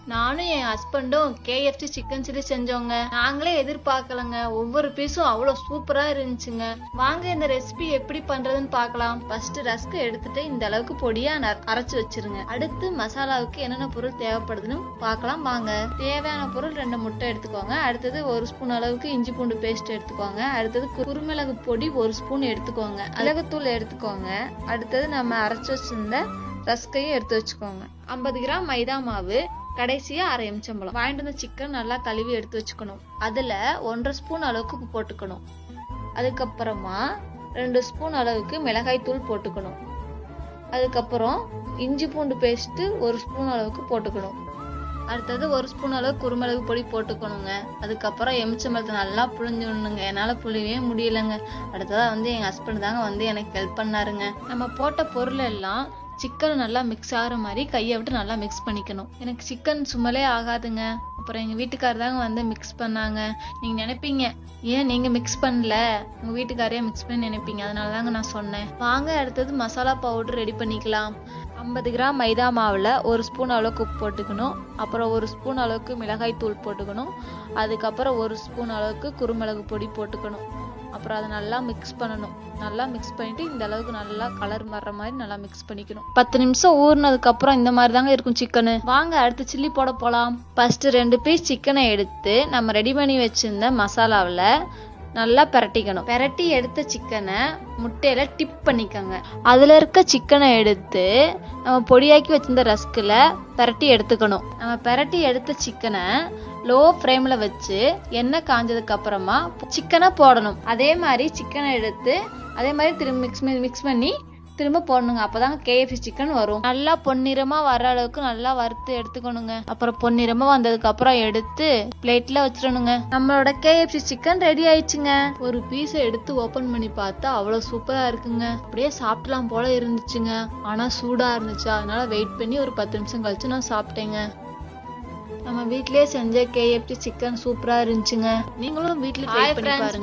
நானும் என் ஹஸ்பண்டும் KFC chicken chilli செஞ்சோங்க. நாங்களே எதிர்பார்க்கலங்க. ஒவ்வொரு பீஸும் அவ்வளவு சூப்பரா இருந்துச்சுங்க. வாங்க இந்த ரெசிபி எப்படி பண்றதுன்னு பார்க்கலாம். ஃபர்ஸ்ட் ரஸ்க் எடுத்துட்டு இந்த அளவுக்கு பொடியா அரைச்சு வச்சிருங்க. அடுத்து மசாலாவுக்கு என்னென்ன பொருள் தேவைப்படுதுன்னு பார்க்கலாம் வாங்க. தேவையான பொருள் 2 முட்டை எடுத்துக்கோங்க. அடுத்தது 1 ஸ்பூன் அளவுக்கு இஞ்சி பூண்டு பேஸ்ட் எடுத்துக்கோங்க. அடுத்தது குருமிளகு பொடி 1 ஸ்பூன் எடுத்துக்கோங்க. மிளகுத்தூள் எடுத்துக்கோங்க. அடுத்தது நம்ம அரைச்சு வச்சிருந்த ரஸ்கையும் எடுத்து வச்சுக்கோங்க. 50 கிராம் மைதா மாவு, கடைசியா 1/2 எலுமிச்சம்பழம். வாங்கிட்டு வந்த சிக்கன் நல்லா கழுவி எடுத்து வச்சுக்கணும். அதுல 1.5 ஸ்பூன் அளவுக்கு உப்பு போட்டுக்கணும். அதுக்கப்புறமா 2 ஸ்பூன் அளவுக்கு மிளகாய் தூள் போட்டுக்கணும். அதுக்கப்புறம் இஞ்சி பூண்டு பேஸ்ட் 1 ஸ்பூன் அளவுக்கு போட்டுக்கணும். அடுத்தது 1 ஸ்பூன் அளவு குருமிளகு பொடி போட்டுக்கணுங்க. அதுக்கப்புறம் எலுமிச்சம்பழத்தை நல்லா புழிஞ்சுடணுங்க. என்னால புழியவே முடியலங்க. அடுத்ததா என் ஹஸ்பண்ட் தாங்க எனக்கு ஹெல்ப் பண்ணாருங்க. நம்ம போட்ட பொருள் எல்லாம் சிக்கன் நல்லா மிக்ஸ் ஆகிற மாதிரி கையை விட்டு நல்லா மிக்ஸ் பண்ணிக்கணும். எனக்கு சிக்கன் சும்மலே ஆகாதுங்க. அப்புறம் எங்க வீட்டுக்காரர் தாங்க மிக்ஸ் பண்ணாங்க. நீங்க நினைப்பீங்க ஏன் நீங்க மிக்ஸ் பண்ணல, உங்க வீட்டுக்காரையே மிக்ஸ் பண்ணி நினைப்பீங்க. அதனாலதாங்க நான் சொன்னேன். வாங்க அடுத்தது மசாலா பவுடர் ரெடி பண்ணிக்கலாம். 50 கிராம் மைதா மாவுல 1 ஸ்பூன் அளவுக்கு உப்பு போட்டுக்கணும். அப்புறம் 1 ஸ்பூன் அளவுக்கு மிளகாய் தூள் போட்டுக்கணும். அதுக்கப்புறம் 1 ஸ்பூன் அளவுக்கு குருமிளகு பொடி போட்டுக்கணும். அப்புறம் அதை நல்லா மிக்ஸ் பண்ணணும். நல்லா மிக்ஸ் பண்ணிட்டு இந்த அளவுக்கு நல்லா கலர் மாறுற மாதிரி நல்லா மிக்ஸ் பண்ணிக்கணும். 10 நிமிஷம் ஊறினதுக்கு அப்புறம் இந்த மாதிரி தாங்க இருக்கும் சிக்கனு. வாங்க அடுத்து சில்லி போட போலாம். ஃபர்ஸ்ட் 2 பீஸ் சிக்கனை எடுத்து நம்ம ரெடி பண்ணி வச்சிருந்த மசாலாவில் நல்லா பிரட்டிக்கணும். பிரட்டி எடுத்த சிக்கனை முட்டையில டிப் பண்ணிக்கோங்க. அதுல இருக்க சிக்கனை எடுத்து நம்ம பொடியாக்கி வச்சிருந்த ரஸ்குல பிரட்டி எடுத்துக்கணும். நம்ம பிரட்டி எடுத்த சிக்கனை லோ ஃப்ளேம்ல வச்சு எண்ணெய் காஞ்சதுக்கு அப்புறமா சிக்கனை போடணும். அதே மாதிரி சிக்கனை எடுத்து அதே மாதிரி திரும்ப மிக்ஸ் பண்ணி திரும்ப போடணுங்க. அப்பதாங்க KFC சிக்கன் வரும். நல்லா பொன்னிறமா வர அளவுக்கு நல்லா வறுத்து எடுத்துக்கணுங்க. அப்புறம் பொன்னிறமா வந்ததுக்கு அப்புறம் எடுத்து பிளேட்ல வச்சிடணுங்க. நம்மளோட KFC சிக்கன் ரெடி ஆயிடுச்சுங்க. ஒரு பீஸை எடுத்து ஓபன் பண்ணி பார்த்தா அவ்வளவு சூப்பரா இருக்குங்க. அப்படியே சாப்பிடலாம் போல இருந்துச்சுங்க. ஆனா சூடா இருந்துச்சு. அதனால வெயிட் பண்ணி ஒரு 10 நிமிஷம் கழிச்சு நான் சாப்பிட்டேங்க. நம்ம வீட்லயே செஞ்ச KFC சிக்கன் சூப்பரா இருந்துச்சுங்க. நீங்களும் வீட்ல ட்ரை பண்ணி பாருங்க.